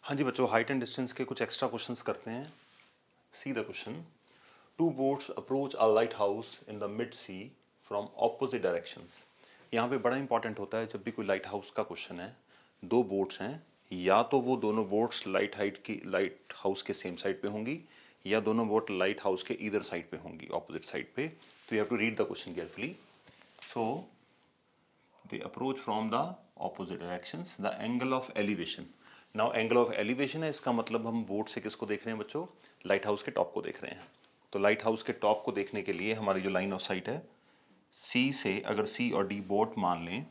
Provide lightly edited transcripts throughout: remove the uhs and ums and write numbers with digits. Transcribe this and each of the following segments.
हाँ जी बच्चों, height and distance के कुछ एक्स्ट्रा क्वेश्चंस करते हैं। See the question, two boats approach a lighthouse in the mid sea from opposite directions. यहाँ पे बड़ा इंपॉर्टेंट होता है जब भी कोई लाइट हाउस का क्वेश्चन है, दो बोट्स हैं, या तो वो दोनों बोट्स लाइट हाउस के सेम साइड पे होंगी, या दोनों बोट लाइट हाउस के इधर साइड पे होंगी, ऑपोजिट साइड पे। तो you have to read the question carefully. So they approach from the opposite directions, the angle of elevation. Now angle of elevation है, इसका मतलब हम बोर्ड से किसको देख रहे हैं बच्चों? लाइट हाउस के टॉप को देख रहे हैं। तो लाइट हाउस के टॉप को देखने के लिए हमारी जो लाइन ऑफ साइट है, सी से अगर सी और डी बोट मान लें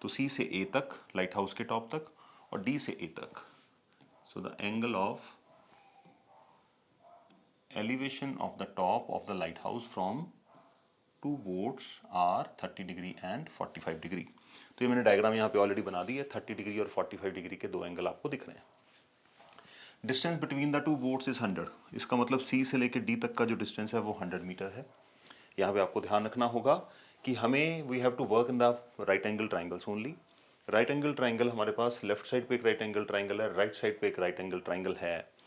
तो सी से ए तक लाइट हाउस के टॉप तक और डी से ए तक। So the angle of elevation of the top of the lighthouse from two boats are 30 degree and 45 degree. तो ये मैंने डायग्राम यहाँ पे ऑलरेडी बना दी है। 30 डिग्री और 45 डिग्री के दो एंगल आपको दिख रहे हैं। Distance between the two boats is 100। इसका मतलब सी से लेकर डी तक का जो डिस्टेंस है वो 100 मीटर है। यहाँ पे आपको ध्यान रखना होगा कि हमें we have to work in the right angle triangles only. Right angle triangle हमारे पास लेफ्ट साइड पे एक राइट एंगल ट्राइंगल है, राइट साइड पे एक राइट एंगल ट्राइंगल है।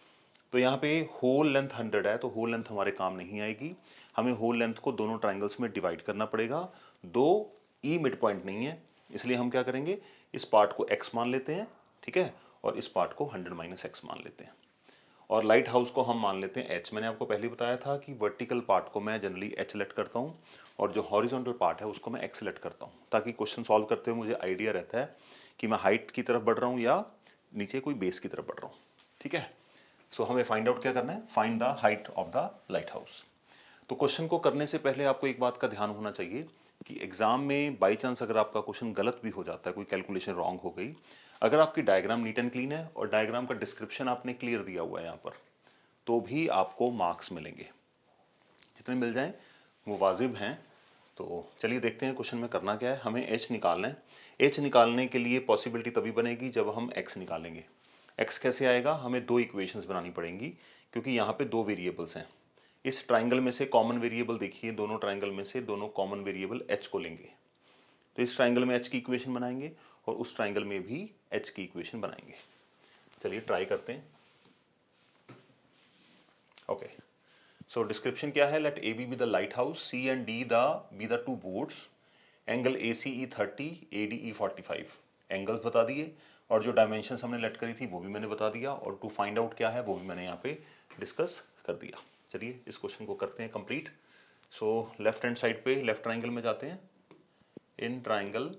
तो यहाँ पे होल लेंथ 100 है, तो होल लेंथ हमारे काम नहीं आएगी। हमें होल लेंथ को दोनों ट्राइंगल्स में डिवाइड करना पड़ेगा। दो ई मिड पॉइंट नहीं है, इसलिए हम क्या करेंगे, इस पार्ट को x मान लेते हैं, ठीक है, और इस पार्ट को 100 माइनस एक्स मान लेते हैं। और लाइट हाउस को हम मान लेते हैं h। मैंने आपको पहले बताया था कि वर्टिकल पार्ट को मैं जनरली h सेलेक्ट करता हूँ और जो हॉरिजॉन्टल पार्ट है उसको मैं x सेलेक्ट करता हूँ, ताकि क्वेश्चन सॉल्व करते हुए मुझे आइडिया रहता है कि मैं हाइट की तरफ बढ़ रहा हूँ या नीचे कोई बेस की तरफ बढ़ रहा हूँ, ठीक है। सो हमें फाइंड आउट क्या करना है, find the height of the light house. तो क्वेश्चन को करने से पहले आपको एक बात का ध्यान होना चाहिए कि एग्जाम में बाई चांस अगर आपका क्वेश्चन गलत भी हो जाता है, कोई कैलकुलेशन रॉन्ग हो गई, अगर आपकी डायग्राम नीट एंड क्लीन है और डायग्राम का डिस्क्रिप्शन आपने क्लियर दिया हुआ है यहाँ पर, तो भी आपको मार्क्स मिलेंगे। जितने मिल जाएं वो वाजिब हैं। तो चलिए देखते हैं क्वेश्चन में करना क्या है। हमें एच निकालना है। एच निकालने के लिए पॉसिबिलिटी तभी बनेगी जब हम एक्स निकालेंगे। एक्स कैसे आएगा, हमें दो इक्वेशंस बनानी पड़ेंगी, क्योंकि यहाँ पे दो वेरिएबल्स हैं। इस ट्राइंगल में से कॉमन वेरिएबल देखिए, दोनों ट्राइंगल में से दोनों कॉमन वेरिएबल एच को लेंगे। तो इस ट्राइंगल में एच की इक्वेशन बनाएंगे और उस ट्राइंगल में भी एच की इक्वेशन बनाएंगे। चलिए ट्राई करते हैं। ओके, सो डिस्क्रिप्शन क्या है, let A B the lighthouse, C and D be the two boats, angle A C E 30, A D E 45। Angles बता दिए और जो डायमेंशंस हमने लेट करी थी वो भी मैंने बता दिया, और टू फाइंड आउट क्या है वो भी मैंने यहाँ पे डिस्कस कर दिया। चलिए इस क्वेश्चन को करते हैं complete. So left hand side पे लेफ्ट ट्राइंगल में जाते हैं। In triangle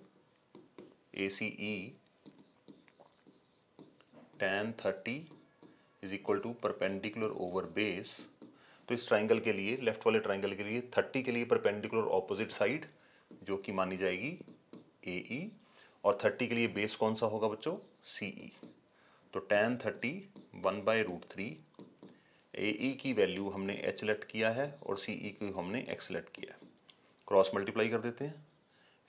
A C E tan 30 is equal to perpendicular over base. तो इस ट्राइंगल के लिए, लेफ्ट वाले ट्राइंगल के लिए 30 के लिए परपेंडिकुलर ऑपोजिट साइड जो कि मानी जाएगी ए ई, और 30 के लिए बेस कौन सा होगा बच्चों, सी ई। तो tan 30 1/√3, ए ई की वैल्यू हमने एच सेलेक्ट किया है और सी ई की हमने एक्स सेलेक्ट किया है। क्रॉस मल्टीप्लाई कर देते हैं।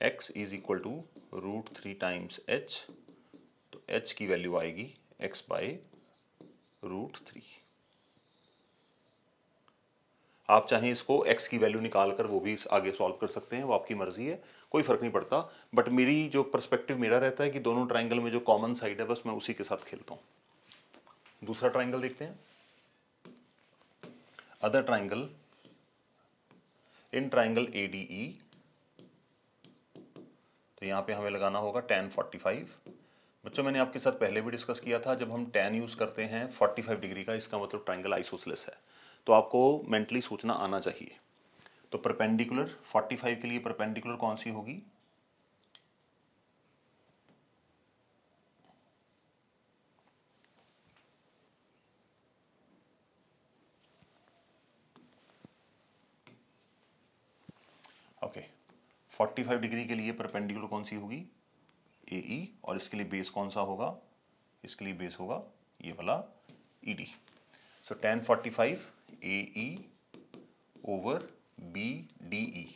x is equal to √3 times h, तो h की वैल्यू आएगी x/√3। आप चाहें इसको x की वैल्यू निकाल कर वो भी आगे सॉल्व कर सकते हैं, वो आपकी मर्जी है, कोई फर्क नहीं पड़ता। बट मेरी जो पर्सपेक्टिव मेरा रहता है कि दोनों ट्राइंगल में जो कॉमन साइड है बस मैं उसी के साथ खेलता हूं। दूसरा ट्राइंगल देखते हैं। अदर ट्राइंगल, इन ट्राइंगल ए डी ई, तो यहां पे हमें लगाना होगा tan 45। बच्चों मैंने आपके साथ पहले भी डिस्कस किया था, जब हम tan यूज करते हैं 45 डिग्री का, इसका मतलब ट्राइंगल आइसोसेलेस है। तो आपको मेंटली सोचना आना चाहिए। तो परपेंडिकुलर 45 के लिए परपेंडिकुलर कौन सी होगी, ओके 45 डिग्री के लिए परपेंडिकुलर कौन सी होगी, ए ई, और इसके लिए बेस कौन सा होगा, इसके लिए बेस होगा ये वाला E D. So tan 45 A E over B D E.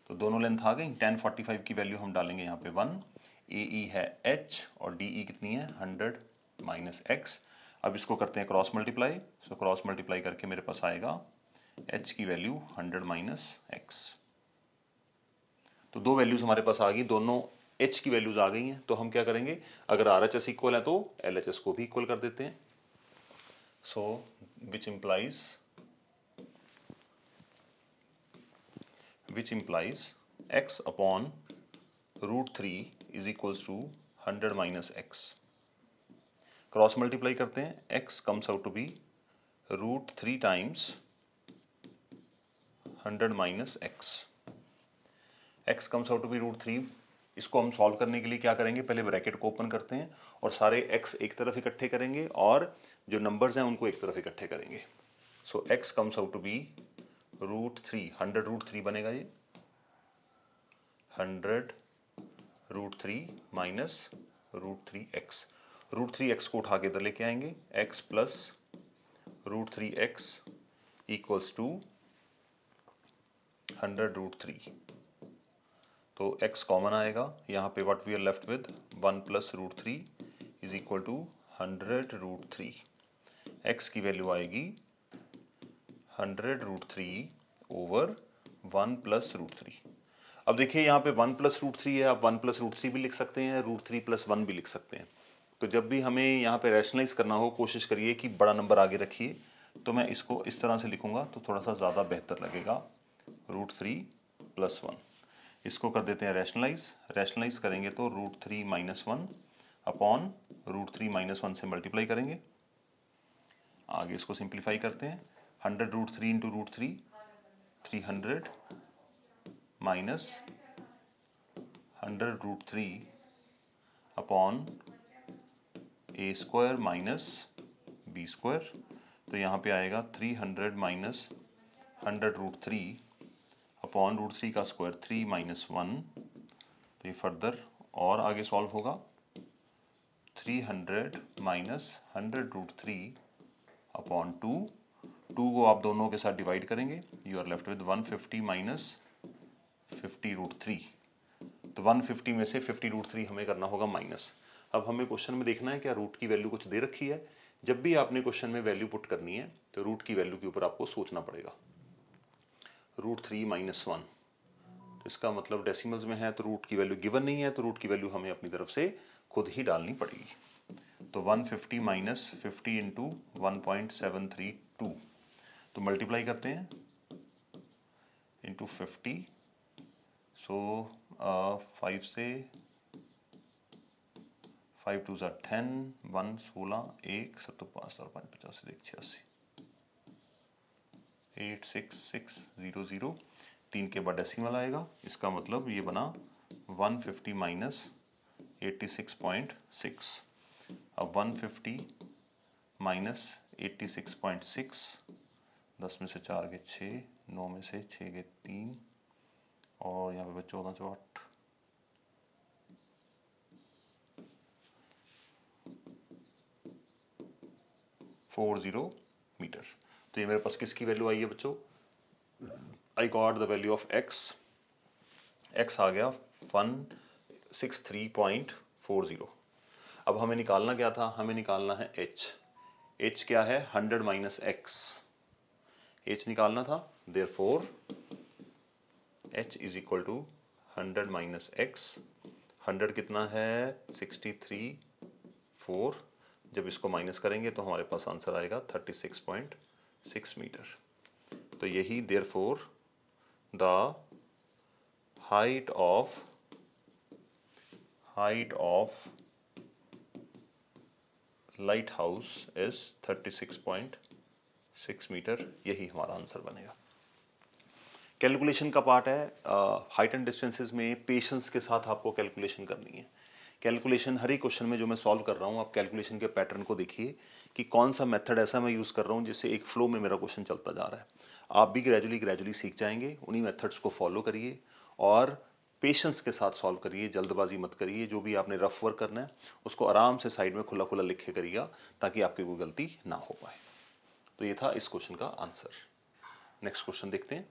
तो दोनों लेंथ आ गई। tan 45 की वैल्यू हम डालेंगे यहाँ पे 1, ए ई है h और डी ई कितनी है 100 माइनस एक्स। अब इसको करते हैं cross multiply. So cross multiply करके मेरे पास आएगा h की वैल्यू 100 माइनस एक्स। तो दो वैल्यूज हमारे पास आ गई, दोनों एच की वैल्यूज आ गई हैं, तो हम क्या करेंगे, अगर आर एच एस इक्वल है तो एल एच एस को भी इक्वल कर देते हैं। So which implies x upon √3 is equals to 100 minus x. Cross multiply करते हैं, x comes out to be √3 times 100 minus x. x comes out to be √3। इसको हम सॉल्व करने के लिए क्या करेंगे, पहले ब्रैकेट को ओपन करते हैं और सारे x एक तरफ इकट्ठे करेंगे और जो नंबर्स हैं उनको एक तरफ इकट्ठे करेंगे। So x comes out to be √3, 100 √3 बनेगा ये, 100 √3 माइनस √3x। √3x को उठा के इधर लेके आएंगे, x plus √3x equals to 100 √3। तो x कॉमन आएगा, यहाँ पे what we are left with 1 plus √3 is equal to 100 √3। x की वैल्यू आएगी 100 √3 ओवर 1 प्लस √3। अब देखिए यहाँ पे 1 प्लस √3 है, आप 1 प्लस √3 भी लिख सकते हैं, √3 प्लस 1 भी लिख सकते हैं। तो जब भी हमें यहाँ पे रैशनलाइज करना हो, कोशिश करिए कि बड़ा नंबर आगे रखिए। तो मैं इसको इस तरह से लिखूंगा तो थोड़ा सा ज़्यादा बेहतर लगेगा, √3 प्लस 1। इसको कर देते हैं रैशनलाइज करेंगे तो √3 माइनस 1 अपॉन √3 माइनस 1 से मल्टीप्लाई करेंगे। आगे इसको सिंप्लीफाई करते हैं, 100 √3 इंटू √3 300 माइनस 100 √3 अपॉन ए स्क्वायर माइनस बी स्क्वायर। तो यहाँ पे आएगा 300 माइनस 100 √3 अपॉन √3 का स्क्वायर 3 माइनस 1। तो ये फर्दर और आगे सॉल्व होगा, 300 माइनस 100 √3 अपॉन 2 को आप दोनों के साथ डिवाइड करेंगे, you are left with 150 minus 50 √3। तो 150 में से 50 √3 हमें करना होगा माइनस। अब हमें क्वेश्चन में देखना है क्या रूट की वैल्यू कुछ दे रखी है। जब भी आपने क्वेश्चन में वैल्यू पुट करनी है तो रूट की वैल्यू के ऊपर आपको सोचना पड़ेगा। √3 माइनस 1, तो इसका मतलब डेसिमल्स में है तो रूट की वैल्यू गिवन नहीं है, तो रूट की वैल्यू हमें अपनी तरफ से खुद ही डालनी पड़ेगी। तो 150 माइनस 50 इंटू 1.732, तो मल्टीप्लाई करते हैं इंटू 50। सो 5 से 5 2 ज़ा 10, 1 16, 1 7 5 4 5 50 1 86, 86600। 3 के बाद डेसिमल आएगा, इसका मतलब ये बना 150 माइनस 86.6। अब 150 माइनस 86.6, 10 में से 4 के 6, 9 में से 6 के 3 और यहाँ पे 14 4 8, 40 मीटर। तो ये मेरे पास किसकी वैल्यू आई है बच्चों, I got the value of x। x आ गया 163.40। अब हमें निकालना क्या था, हमें निकालना है h क्या है 100 माइनस x, h निकालना था। Therefore h is equal to 100 minus x। 100 कितना है 63.4, जब इसको माइनस करेंगे तो हमारे पास आंसर आएगा 36.6 मीटर। तो यही therefore the height of lighthouse is 36.6 metre, यही हमारा आंसर बनेगा। कैलकुलेशन का पार्ट है, हाइट एंड डिस्टेंसेस में पेशेंस के साथ आपको कैलकुलेशन करनी है। कैलकुलेशन हर एक क्वेश्चन में जो मैं सॉल्व कर रहा हूँ, आप कैलकुलेशन के पैटर्न को देखिए कि कौन सा मेथड ऐसा मैं यूज़ कर रहा हूँ जिससे एक फ्लो में मेरा क्वेश्चन चलता जा रहा है। आप भी ग्रेजुअली सीख जाएंगे, उन्हीं मेथड्स को फॉलो करिए और पेशेंस के साथ सॉल्व करिए, जल्दबाजी मत करिए। जो भी आपने रफ वर्क करना है उसको आराम से साइड में खुला खुला लिख के करिएगा ताकि आपकी कोई गलती ना हो पाए। तो ये था इस क्वेश्चन का आंसर। नेक्स्ट क्वेश्चन देखते हैं।